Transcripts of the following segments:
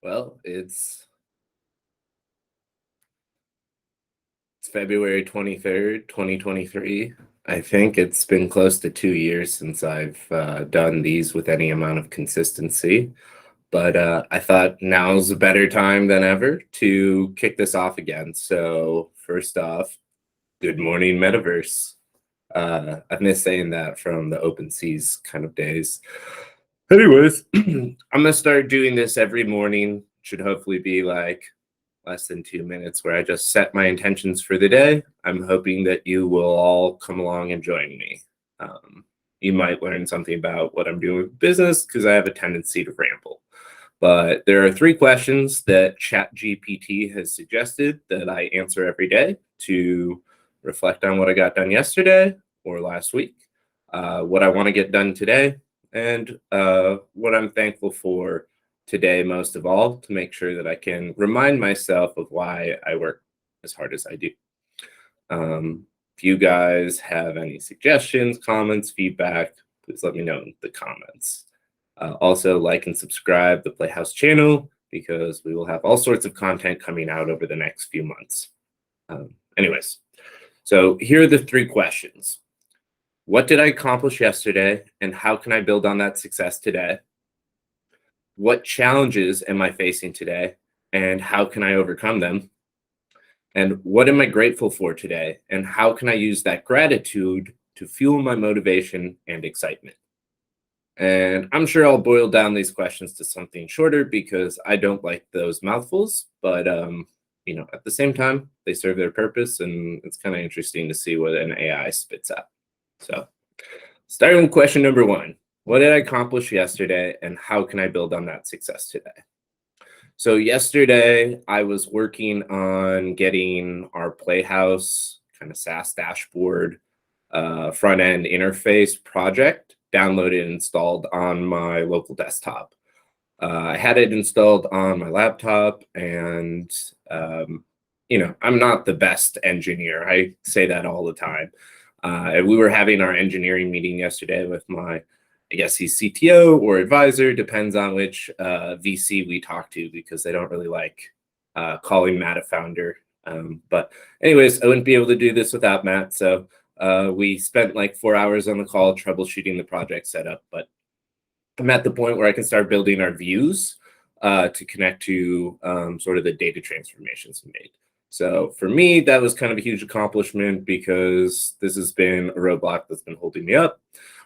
Well, it's February 23rd, 2023. I think it's been close to 2 years since I've done these with any amount of consistency. But I thought now's a better time than ever to kick this off again. So first off, good morning, Metaverse. I've missed saying that from the open seas kind of days. Anyways, I'm gonna start doing this every morning. Should hopefully be like less than 2 minutes where I just set my intentions for the day. I'm hoping that you will all come along and join me. You might learn something about what I'm doing with business because I have a tendency to ramble. But there are 3 questions that ChatGPT has suggested that I answer every day to reflect on what I got done yesterday or last week, what I want to get done today, and what I'm thankful for today most of all, to make sure that I can remind myself of why I work as hard as I do. If you guys have any suggestions, comments, feedback, please let me know in the comments. Also, like and subscribe the Playhouse channel because we will have all sorts of content coming out over the next few months. Anyways, so here are the 3 questions. What did I accomplish yesterday, and how can I build on that success today? What challenges am I facing today, and how can I overcome them? And what am I grateful for today, and how can I use that gratitude to fuel my motivation and excitement? And I'm sure I'll boil down these questions to something shorter because I don't like those mouthfuls, but at the same time, they serve their purpose, and it's kind of interesting to see what an AI spits out. So, starting with question number 1. What did I accomplish yesterday, and how can I build on that success today? So yesterday, I was working on getting our Playhouse kind of SaaS dashboard front-end interface project downloaded and installed on my local desktop. I had it installed on my laptop, and I'm not the best engineer. I say that all the time. We were having our engineering meeting yesterday with my, I guess he's CTO or advisor, depends on which VC we talk to, because they don't really like calling Matt a founder. But anyways, I wouldn't be able to do this without Matt. So we spent like 4 hours on the call troubleshooting the project setup. But I'm at the point where I can start building our views to connect to sort of the data transformations we made. So for me, that was kind of a huge accomplishment because this has been a roadblock that's been holding me up.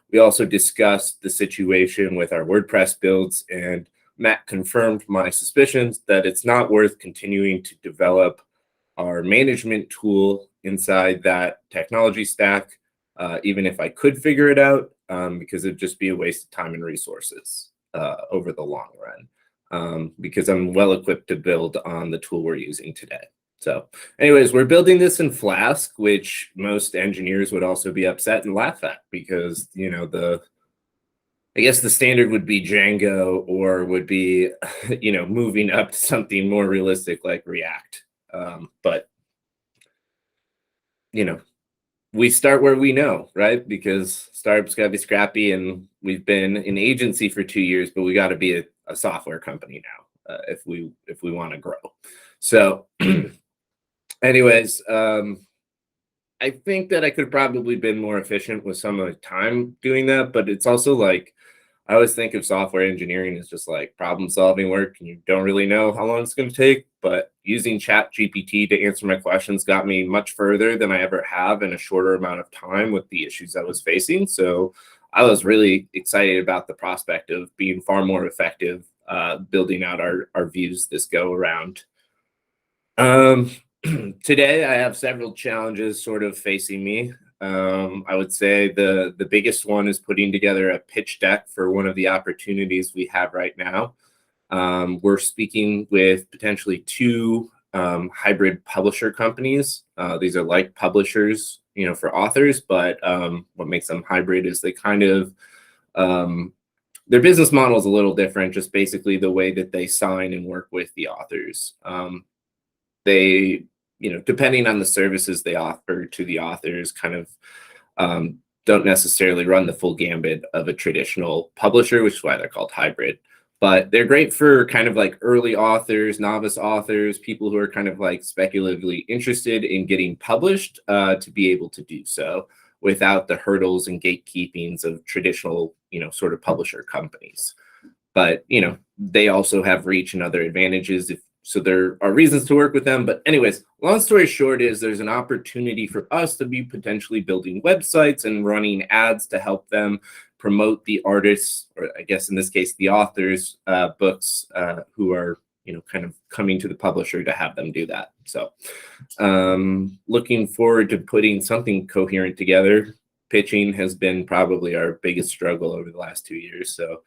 We also discussed the situation with our WordPress builds, and Matt confirmed my suspicions that it's not worth continuing to develop our management tool inside that technology stack, even if I could figure it out, because it'd just be a waste of time and resources over the long run, because I'm well equipped to build on the tool we're using today. So anyways, we're building this in Flask, which most engineers would also be upset and laugh at because, I guess the standard would be Django, or would be, moving up to something more realistic like React. But, we start where we know, right? Because startups got to be scrappy, and we've been an agency for 2 years, but we got to be a software company now if we want to grow. So anyways, I think that I could probably been more efficient with some of the time doing that, but it's also like, I always think of software engineering as just like problem solving work, and you don't really know how long it's going to take. But using ChatGPT to answer my questions got me much further than I ever have in a shorter amount of time with the issues I was facing. So I was really excited about the prospect of being far more effective building out our views this go around. Today, I have several challenges sort of facing me. I would say the biggest one is putting together a pitch deck for one of the opportunities we have right now. We're speaking with potentially 2 hybrid publisher companies. These are like publishers, for authors, but what makes them hybrid is they kind of their business model is a little different, just basically the way that they sign and work with the authors. They, depending on the services they offer to the authors, kind of don't necessarily run the full gambit of a traditional publisher, which is why they're called hybrid. but they're great for kind of like early authors, novice authors, people who are kind of like speculatively interested in getting published, to be able to do so without the hurdles and gatekeepings of traditional, sort of publisher companies. But they also have reach and other advantages, so there are reasons to work with them. But anyways, long story short is there's an opportunity for us to be potentially building websites and running ads to help them promote the artists, or I guess in this case the authors, books, who are kind of coming to the publisher to have them do that. So looking forward to putting something coherent together. Pitching has been probably our biggest struggle over the last 2 years. So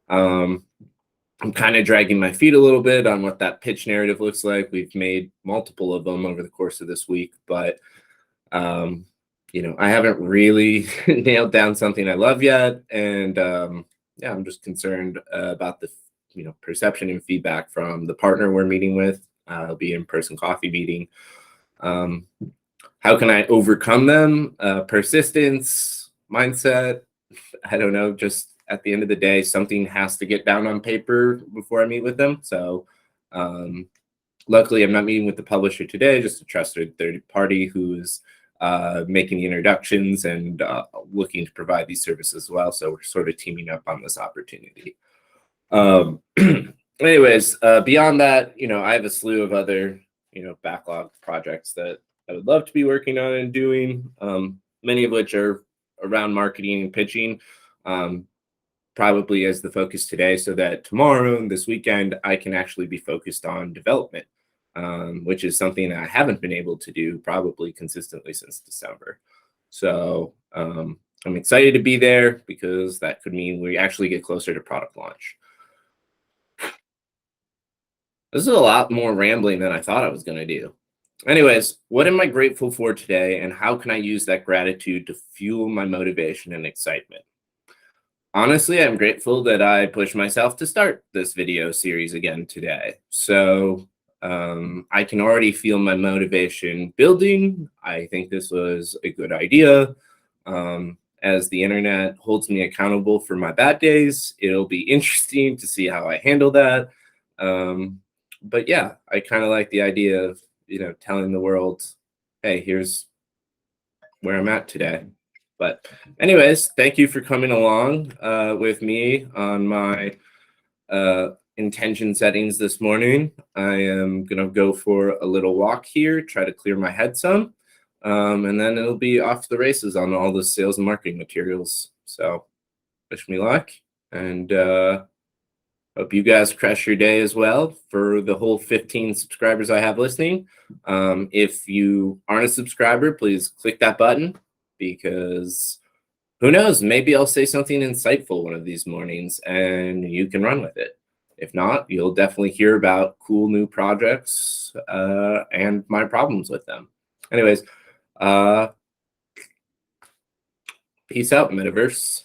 I'm kind of dragging my feet a little bit on what that pitch narrative looks like. We've made multiple of them over the course of this week, but I haven't really nailed down something I love yet. And yeah, I'm just concerned about the perception and feedback from the partner we're meeting with. It'll be in-person coffee meeting. How can I overcome them? Persistence, mindset. I don't know, just at the end of the day, something has to get down on paper before I meet with them. So luckily, I'm not meeting with the publisher today, just a trusted third party who's making the introductions and looking to provide these services as well. So we're sort of teaming up on this opportunity. Anyways, beyond that, I have a slew of other, backlog projects that I would love to be working on and doing, many of which are around marketing and pitching. Probably as the focus today, so that tomorrow and this weekend I can actually be focused on development, which is something that I haven't been able to do probably consistently since December. So I'm excited to be there because that could mean we actually get closer to product launch. This is a lot more rambling than I thought I was going to do. Anyways, what am I grateful for today, and how can I use that gratitude to fuel my motivation and excitement? Honestly, I'm grateful that I pushed myself to start this video series again today. So I can already feel my motivation building. I think this was a good idea. As the internet holds me accountable for my bad days, it'll be interesting to see how I handle that. But yeah, I kind of like the idea of, telling the world, hey, here's where I'm at today. But anyways, thank you for coming along with me on my intention settings this morning. I am going to go for a little walk here, try to clear my head some, and then it'll be off to the races on all the sales and marketing materials. So wish me luck, and hope you guys crush your day as well. For the whole 15 subscribers I have listening, if you aren't a subscriber, please click that button, because who knows, maybe I'll say something insightful one of these mornings and you can run with it. If not, you'll definitely hear about cool new projects and my problems with them. Anyways, peace out, Metaverse.